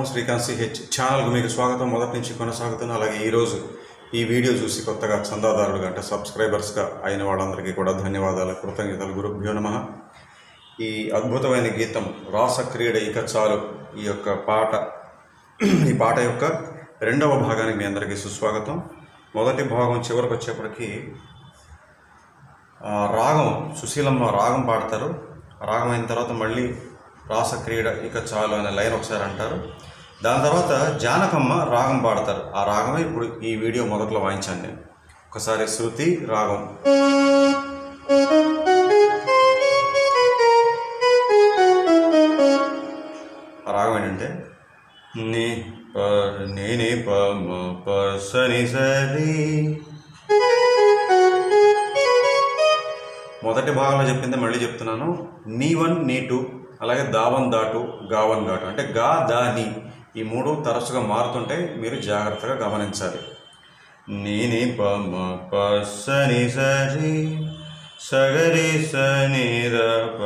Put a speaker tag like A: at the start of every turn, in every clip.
A: Srikanth CH ఛానల్కు మీకు స్వాగతం. మొదటి నుంచి కొనసాగుతున్న అలాగే ఈరోజు ఈ వీడియో చూసి కొత్తగా చందాదారులుగా అంటే సబ్స్క్రైబర్స్గా అయిన వాళ్ళందరికీ కూడా ధన్యవాదాలు, కృతజ్ఞతలు. గురుభ్యో నమః. ఈ అద్భుతమైన గీతం రాసక్రీడ ఇక చాలు ఈ పాట యొక్క రెండవ భాగానికి మీ అందరికీ సుస్వాగతం. మొదటి భాగం చివరికి వచ్చేప్పటికీ రాగం సుశీలమ్మ రాగం పాడతారు. రాగం అయిన తర్వాత మళ్ళీ రాసక్రీడ ఇక చాలు అనే లైన్ ఒకసారి అంటారు. దాని తర్వాత జానకమ్మ రాగం పాడతారు. ఆ రాగమే ఇప్పుడు ఈ వీడియో మొదట్లో వాయించాను నేను. ఒకసారి శృతి రాగం. ఆ రాగం ఏంటంటే నీ ప సని సరి. మొదటి భాగంలో చెప్పింది మళ్ళీ చెప్తున్నాను. నీ వన్ నీ టూ, అలాగే దావన్ దాటు గావన్ ఘాటు అంటే గా దా నీ ఈ మూడు తరచుగా మారుతుంటే మీరు జాగ్రత్తగా గమనించాలి. నీ ప సని సరి సగరి సని ద ప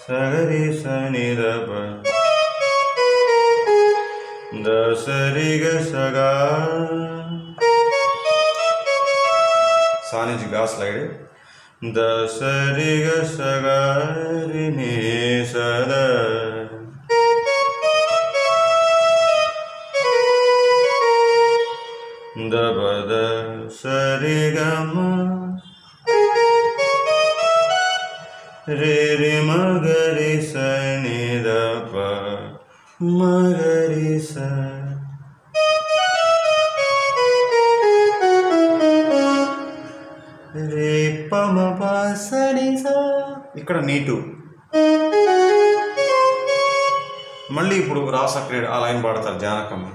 A: సగరి సని ద ప ద సరి గ సగా సా నుంచి గా స్లైడ్ ద సరి గ సగరి ని సద ద బద సరి గ మ రే రి మగరి సని ద ప మగరి స రే పమ ప సని స. ఇక్కడ నీటు. మళ్ళీ ఇప్పుడు రాసక్రీడ ఆ లైన్ పాడతారు జానకమ్మ.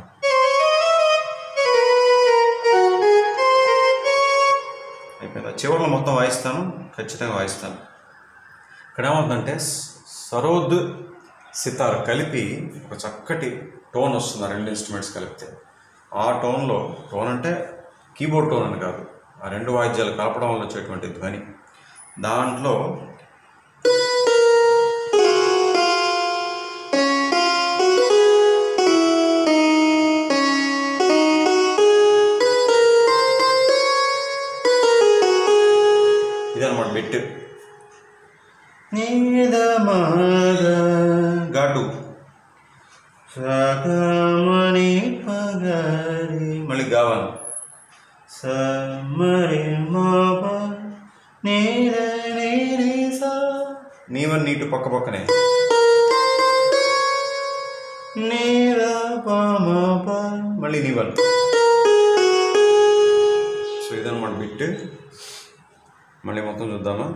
A: అయిపోయింది. చివరిలో మొత్తం వాయిస్తాను, ఖచ్చితంగా వాయిస్తాను. ఇక్కడ ఏమవుతుందంటే సరోద్ సితార్ కలిపి ఒక చక్కటి టోన్ వస్తుంది. ఆ రెండు ఇన్స్ట్రుమెంట్స్ కలిపితే ఆ టోన్లో, టోన్ అంటే కీబోర్డ్ టోన్ అని కాదు, ఆ రెండు వాయిద్యాలు కలపడం వల్ల వచ్చేటువంటి ధ్వని. దాంట్లో ఇదన్నమాట బిట్. ఘాటు సగమని పగరి మళ్ళీ గావన్ సమరి నీవన్ నీటు పక్క పక్కనే మళ్ళీ నీవన్. సో ఇదన్నమాట బిట్. మళ్ళీ మొత్తం చూద్దామా.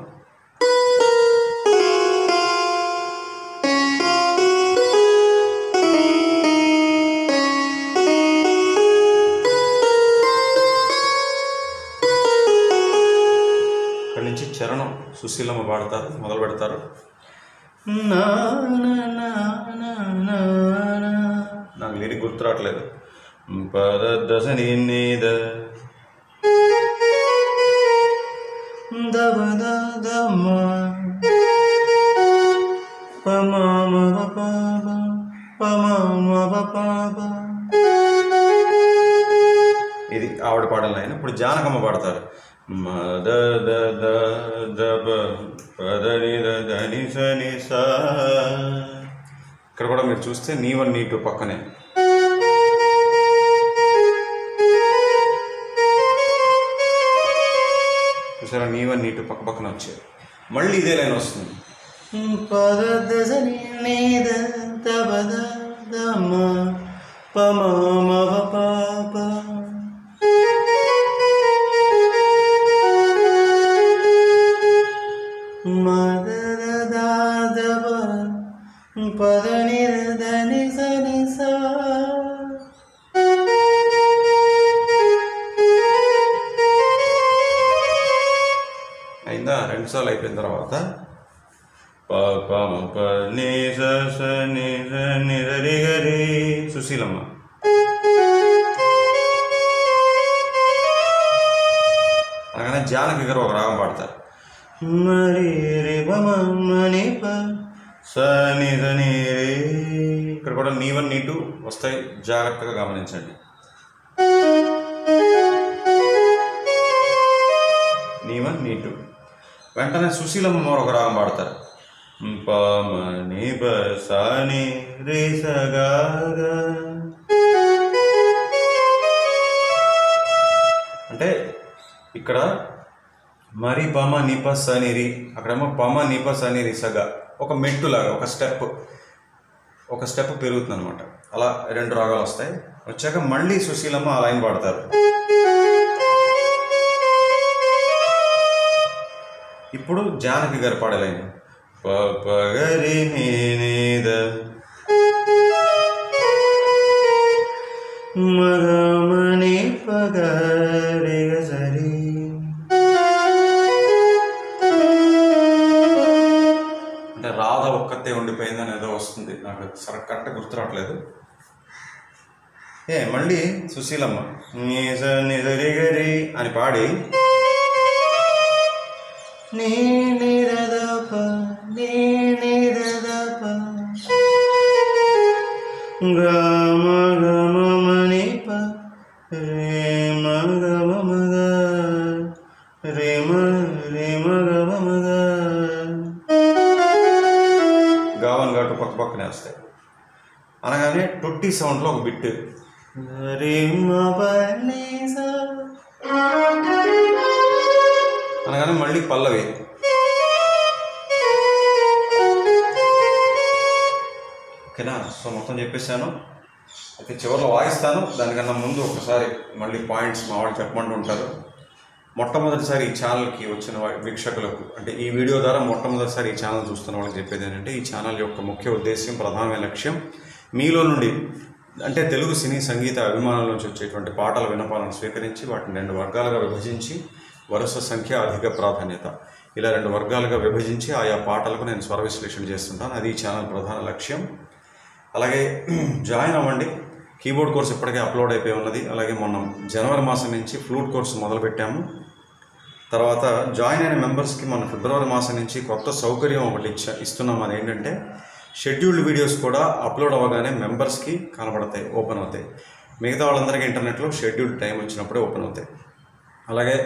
A: అక్కడి నుంచి చరణం సుశీలమ్మ పాడతారు, మొదలు పెడతారు. నాకు లిరిక్ గుర్తు రావట్లేదు. పద దశ నీద ఇది ఆవిడ పాడాలి ఆయన. ఇప్పుడు జానకమ్మ పాడతారు. మద ద ద ద ప పద ని ద ద ని స ని స. ఇక్కడ కూడా మీరు చూస్తే నీ వన్ నీ టూ పక్కనే. చూసారా, నీ వన్ నీ టూ పక్క పక్కన వచ్చాయి. మళ్ళీ ఇదే లైన్ వస్తుంది. పద దశ ని ద ద ప ద ద మ ప మ మ ప ప. అయిందా? రెండు సార్లు అయిపోయిన తర్వాత సుశీలమ్మ అనగానే జానకి గారు ఒక రాగం పాడతారు. మరి రే మని ప సని దని రే. ఇక్కడ కూడా నీ1 నీ2 వస్తాయి, జాగ్రత్తగా గమనించండి. నీ1 నీ2 వెంటనే సుశీలమ్మ మరొక రాగం పాడతారు. పమని బసాని రే సగా. అంటే ఇక్కడ మరి పమ నిప సని రి, అక్కడేమో పమ నిప సని రి సగా. ఒక మెట్టులాగా ఒక స్టెప్ పెరుగుతుంది అనమాట. అలా 2 రాగాలు వస్తాయి. వచ్చాక మళ్ళీ సుశీలమ్మ ఆ లైన్ పాడతారు. ఇప్పుడు జానకి గారు పాడే లైన్ పగరి నేనేద మగమణి పగరి సరి. అంటే రాధ ఒక్కతే ఉండిపోయిందని ఏదో వస్తుంది, నాకు కరెక్ట్ గుర్తు రావట్లేదు. మళ్ళీ సుశీలమ్మ నిజ నిజరి గరి అని పాడి నీ నిరదప నీ నిరదప గమ గమ మణి ప రే మగ మగ రే మగ మగ. గావన్ ఘాటు పక్క పక్కనే వస్తాయి. అనగానే టొట్టి సౌండ్లో ఒక బిట్ రే అనగానే మళ్ళీ పల్లవి. ఓకేనా? సో మొత్తం చెప్పేశాను. అయితే చివరిలో వాయిస్తాను. దానికన్నా ముందు ఒకసారి మళ్ళీ పాయింట్స్ మా వాళ్ళు చెప్పమంటూ ఉంటారు. మొట్టమొదటిసారి ఈ ఛానల్కి వచ్చిన వీక్షకులకు, అంటే ఈ వీడియో ద్వారా మొట్టమొదటిసారి ఈ ఛానల్ చూస్తున్న వాళ్ళకి చెప్పేది ఏంటంటే, ఈ ఛానల్ యొక్క ముఖ్య ఉద్దేశ్యం, ప్రధానమైన లక్ష్యం మీలో నుండి, అంటే తెలుగు సినీ సంగీత అభిమానుల నుంచి వచ్చేటువంటి పాటల విన్నపాలను స్వీకరించి వాటిని 2 వర్గాలుగా విభజించి, వరుస సంఖ్య, అధిక ప్రాధాన్యత, ఇలా 2 వర్గాలుగా విభజించి ఆయా పాటలకు నేను స్వర విశ్లేషణ చేస్తుంటాను. అది ఈ ఛానల్ ప్రధాన లక్ష్యం. అలాగే జాయిన్ అవ్వండి. కీబోర్డ్ కోర్స్ ఇప్పటికే అప్లోడ్ అయిపోయి ఉన్నది. అలాగే మొన్న జనవరి మాసం నుంచి ఫ్లూట్ కోర్సు మొదలుపెట్టాము. తర్వాత జాయిన్ అయిన మెంబర్స్కి మన ఫిబ్రవరి మాసం నుంచి కొత్త సౌకర్యం ఒకటి ఇస్తున్నాం. అది ఏంటంటే, షెడ్యూల్డ్ వీడియోస్ కూడా అప్లోడ్ అవ్వగానే మెంబర్స్కి కనబడతాయి, ఓపెన్ అవుతాయి. మిగతా వాళ్ళందరికీ ఇంటర్నెట్లో షెడ్యూల్డ్ టైం వచ్చినప్పుడే ఓపెన్ అవుతాయి. అలాగే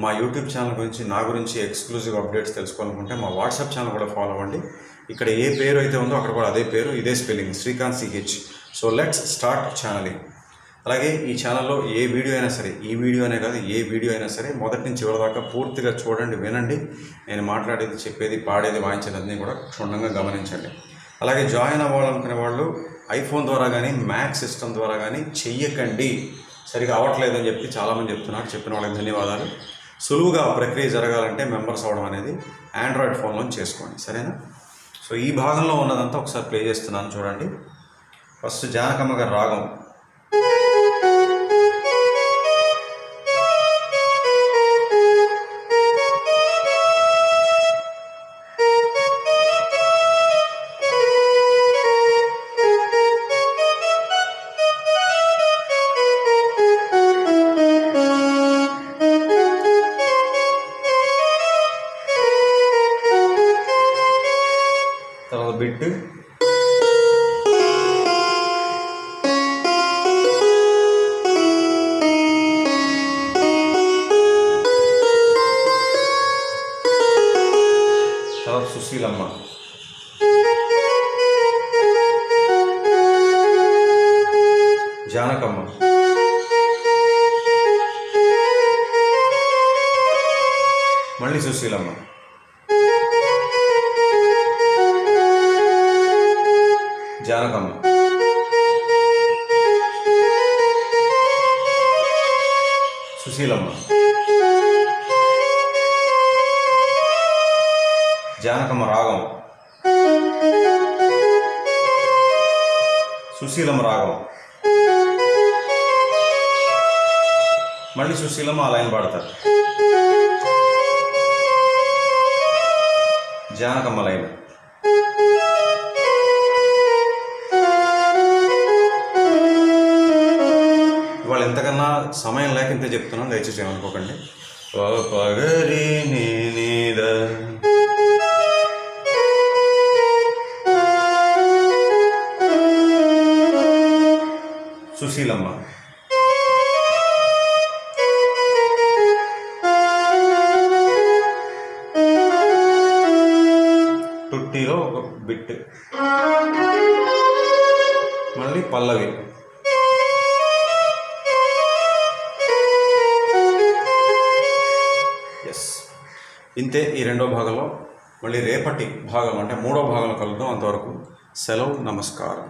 A: మా యూట్యూబ్ ఛానల్ గురించి, నా గురించి ఎక్స్క్లూజివ్ అప్డేట్స్ తెలుసుకోవాలనుకుంటే మా వాట్సాప్ ఛానల్ కూడా ఫాలో అవ్వండి. ఇక్కడ ఏ పేరు అయితే ఉందో అక్కడ కూడా అదే పేరు, ఇదే spelling, Srikanth CH. So let's start channelling. అలాగే ఈ ఛానల్లో ఏ వీడియో అయినా సరే, ఈ వీడియో అనే కాదు, ఏ వీడియో అయినా సరే మొదటి నుంచి చివరి దాకా పూర్తిగా చూడండి, వినండి. నేను మాట్లాడేది, చెప్పేది, పాడేది, వాయించేది అన్నీ కూడా క్షుణ్ణంగా గమనించండి. అలాగే జాయిన్ అవ్వాలనుకునే వాళ్ళు ఐఫోన్ ద్వారా కానీ మ్యాక్ సిస్టమ్ ద్వారా కానీ చెయ్యకండి. సరిగా అవ్వట్లేదని చెప్పి చాలామంది చెప్తున్నారు. చెప్పిన వాళ్ళకి ధన్యవాదాలు. సులువుగా ప్రక్రియ జరగాలంటే మెంబర్స్ అవ్వడం అనేది ఆండ్రాయిడ్ ఫోన్లో చేసుకోండి, సరేనా? సో ఈ భాగంలో ఉన్నదంతా ఒకసారి ప్లే చేస్తున్నాను, చూడండి. ఫస్ట్ జానకమ్మ గారి రాగం. తర్వాత బిట్, తర్వాత సుశీలమ్మ, జానకమ్మ, మళ్ళీ సుశీలమ్మ, జానకమ్మ, సుశీలమ్మ, జానకమ్మ రాగం, సుశీలమ్మ రాగం, మళ్ళీ సుశీలమ్మ ఆ లైన్ పాడతారు, జానకమ్మ లైన్. ఇవాళ ఎంతకన్నా సమయం లేక ఇంతే చెప్తున్నాను, దయచేసి ఏమనుకోకండి. పగరి నీద సుశీలమ్మ. తుట్టిలో ఒక బిట్, మళ్ళీ పల్లవి. ఎస్, ఇంతే ఈ రెండో భాగంలో. మళ్ళీ రేపటి భాగం అంటే మూడో భాగంలో కలుద్దాం. అంతవరకు సెలవు, నమస్కారం.